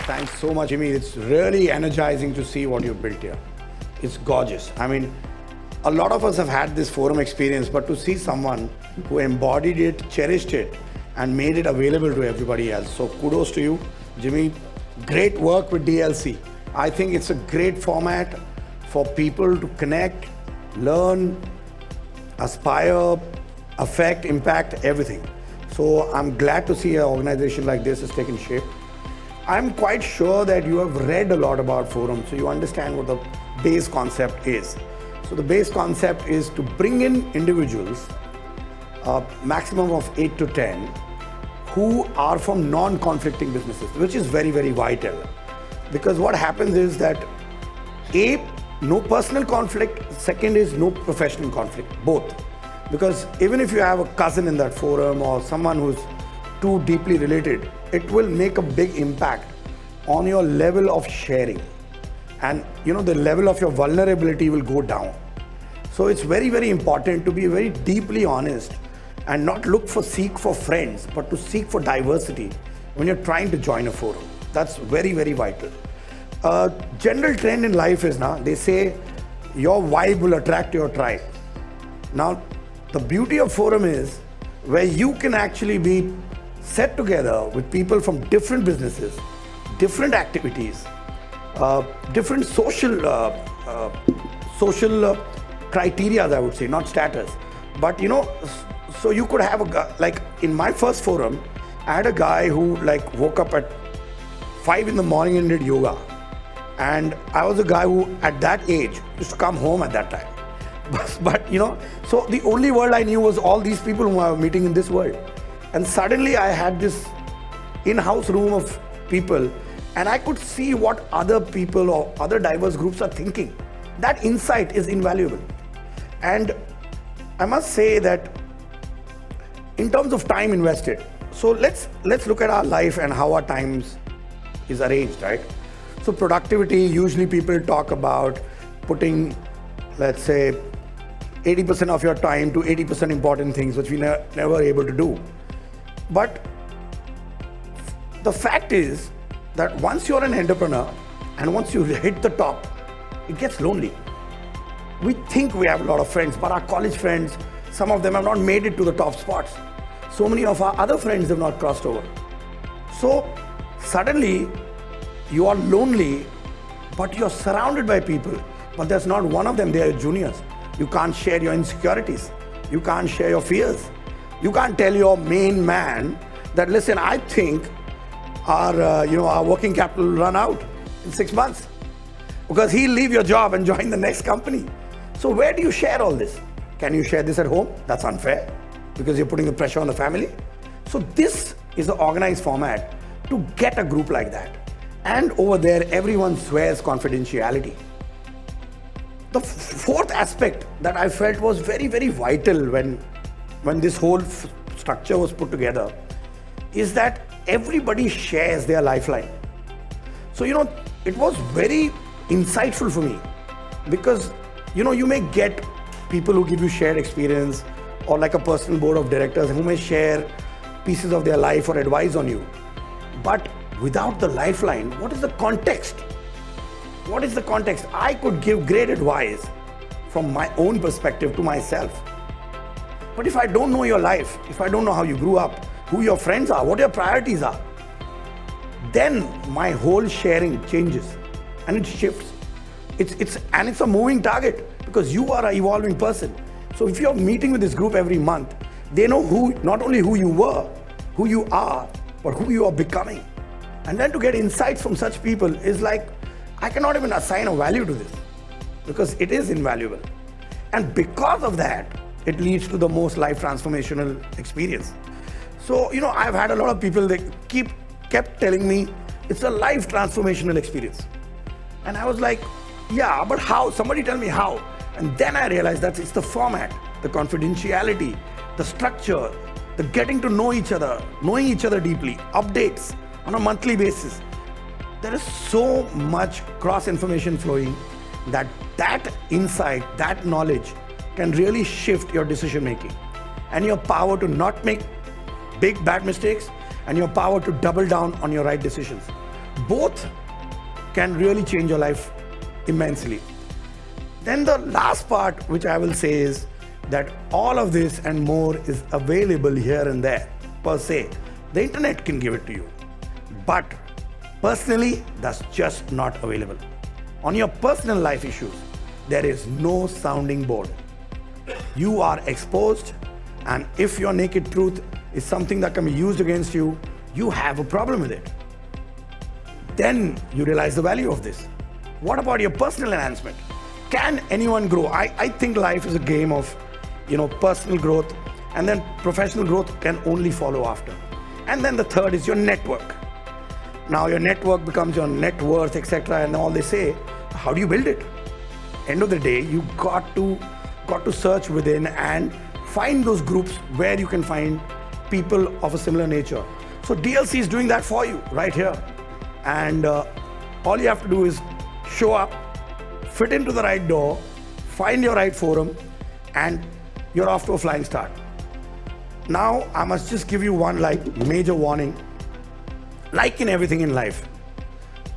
Thanks so much, Jimmy. It's really energizing to see what you've built here. It's gorgeous. I mean, a lot of us have had this forum experience, but to see someone who embodied it, cherished it, and made it available to everybody else. So kudos to you, Jimmy. Great work with DLC. I think it's a great format for people to connect, learn, aspire, affect, impact, everything. So I'm glad to see an organization like this has taken shape. I'm quite sure that you have read a lot about forums, so you understand what the base concept is. So the base concept is to bring in individuals, a maximum of 8 to 10, who are from non-conflicting businesses, which is very, very vital. Because what happens is that no personal conflict, second is no professional conflict, both. Because even if you have a cousin in that forum or someone who's too deeply related, it will make a big impact on your level of sharing. And the level of your vulnerability will go down. So it's very, very important to be very deeply honest and not seek for friends, but to seek for diversity when you're trying to join a forum. That's very, very vital. General trend in life is now, they say your vibe will attract your tribe. Now, the beauty of forum is where you can actually be set together with people from different businesses, different activities, different social criteria, I would say, not status. But so you could have a guy, like in my first forum, I had a guy who woke up at 5 in the morning and did yoga. And I was a guy who at that age used to come home at that time. But so the only world I knew was all these people who I was meeting in this world. And suddenly I had this in-house room of people and I could see what other people or other diverse groups are thinking. That insight is invaluable. And I must say that in terms of time invested, so let's look at our life and how our times is arranged, right? So productivity, usually people talk about putting, let's say, 80% of your time to 80% important things, which we never able to do. But the fact is that once you're an entrepreneur and once you hit the top, it gets lonely. We think we have a lot of friends, but our college friends, some of them have not made it to the top spots. So many of our other friends have not crossed over. So suddenly you are lonely, but you're surrounded by people, but there's not one of them, they are juniors. You can't share your insecurities. You can't share your fears. You can't tell your main man that, listen, I think our working capital will run out in 6 months because he'll leave your job and join the next company. So where do you share all this? Can you share this at home? That's unfair because you're putting the pressure on the family. So this is the organized format to get a group like that. And over there, everyone swears confidentiality. The fourth aspect that I felt was very, very vital when this whole structure was put together is that everybody shares their lifeline. So, it was very insightful for me because, you may get people who give you shared experience or like a personal board of directors who may share pieces of their life or advice on you. But without the lifeline, what is the context? What is the context? I could give great advice from my own perspective to myself. But if I don't know your life, if I don't know how you grew up, who your friends are, what your priorities are, then my whole sharing changes and it shifts. It's a moving target because you are an evolving person. So if you're meeting with this group every month, they know not only who you were, who you are, but who you are becoming. And then to get insights from such people is like, I cannot even assign a value to this because it is invaluable. And because of that, it leads to the most life transformational experience. So, I've had a lot of people, they kept telling me it's a life transformational experience. And I was like, yeah, but how? Somebody tell me how. And then I realized that it's the format, the confidentiality, the structure, the getting to know each other, knowing each other deeply, updates on a monthly basis. There is so much cross information flowing that insight, that knowledge can really shift your decision making and your power to not make big bad mistakes and your power to double down on your right decisions. Both can really change your life immensely. Then the last part which I will say is that all of this and more is available here and there per se. The internet can give it to you, but personally that's just not available. On your personal life issues, there is no sounding board. You are exposed, and if your naked truth is something that can be used against you, you have a problem with it. Then you realize the value of this. What about your personal enhancement? Can anyone grow? I think life is a game of, personal growth, and then professional growth can only follow after. And then the third is your network. Now your network becomes your net worth, etc. And all they say, how do you build it? End of the day, you got to search within and find those groups where you can find people of a similar nature. So DLC is doing that for you right here. And all you have to do is show up, fit into the right door, find your right forum, and you're off to a flying start. Now, I must just give you one major warning. Like in everything in life,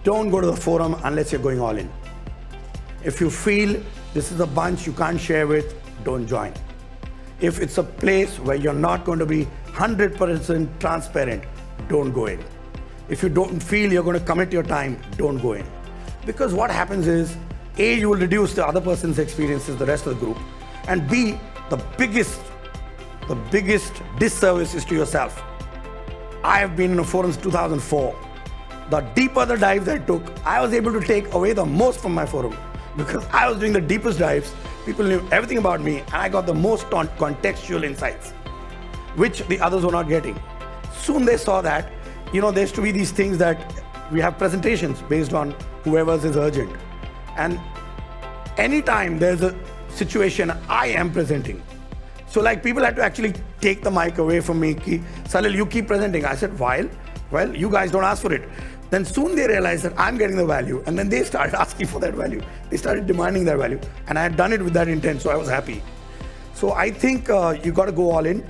don't go to the forum unless you're going all in. If you feel this is a bunch you can't share with, don't join. If it's a place where you're not going to be 100% transparent, don't go in. If you don't feel you're going to commit your time, don't go in. Because what happens is, A, you will reduce the other person's experiences, the rest of the group, and B, the biggest disservice is to yourself. I have been in a forum since 2004. The deeper the dives I took, I was able to take away the most from my forum because I was doing the deepest dives. People knew everything about me, and I got the most contextual insights, which the others were not getting. Soon they saw that, there used to be these things that we have presentations based on whoever's is urgent. And anytime there's a situation, I am presenting. So people had to actually take the mic away from me. Salil, you keep presenting. I said, well, you guys don't ask for it. Then soon they realized that I'm getting the value, and then they started asking for that value. They started demanding that value, and I had done it with that intent, so I was happy. So I think you got to go all in.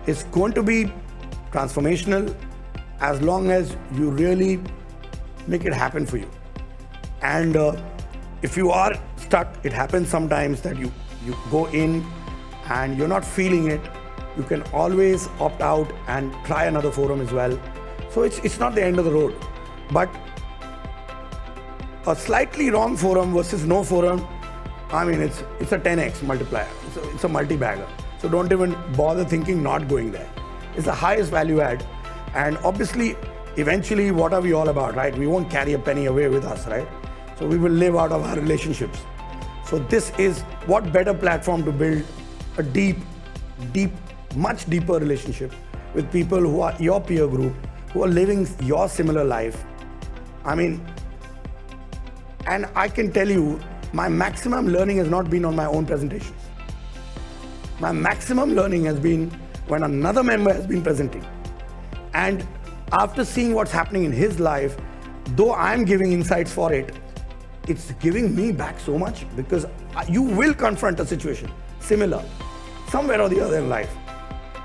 It's going to be transformational as long as you really make it happen for you. And if you are stuck, it happens sometimes that you go in and you're not feeling it, you can always opt out and try another forum as well. So it's not the end of the road. But a slightly wrong forum versus no forum, it's a 10x multiplier. It's a multi-bagger. So don't even bother thinking not going there. It's the highest value add. And obviously, eventually, what are we all about, right? We won't carry a penny away with us, right? So we will live out of our relationships. So this is what better platform to build a deep, much deeper relationship with people who are your peer group, who are living your similar life. And I can tell you, my maximum learning has not been on my own presentations. My maximum learning has been when another member has been presenting. And after seeing what's happening in his life, though I'm giving insights for it, it's giving me back so much, because you will confront a situation similar somewhere or the other in life.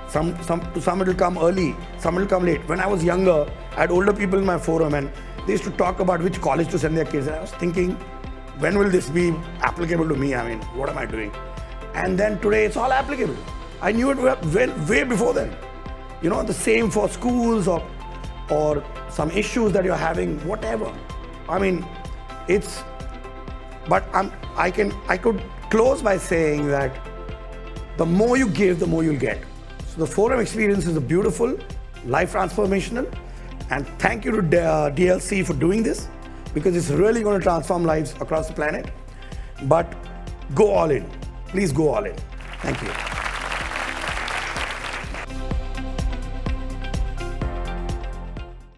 Some it will come early, some will come late. When I was younger, I had older people in my forum, and they used to talk about which college to send their kids. And I was thinking, when will this be applicable to me? What am I doing? And then today it's all applicable. I knew it way before then. The same for schools or some issues that you're having, whatever. I could close by saying that the more you give, the more you'll get. So the forum experience is a beautiful, life transformational, and thank you to DLC for doing this, because it's really going to transform lives across the planet. But go all in. Please go all in. Thank you.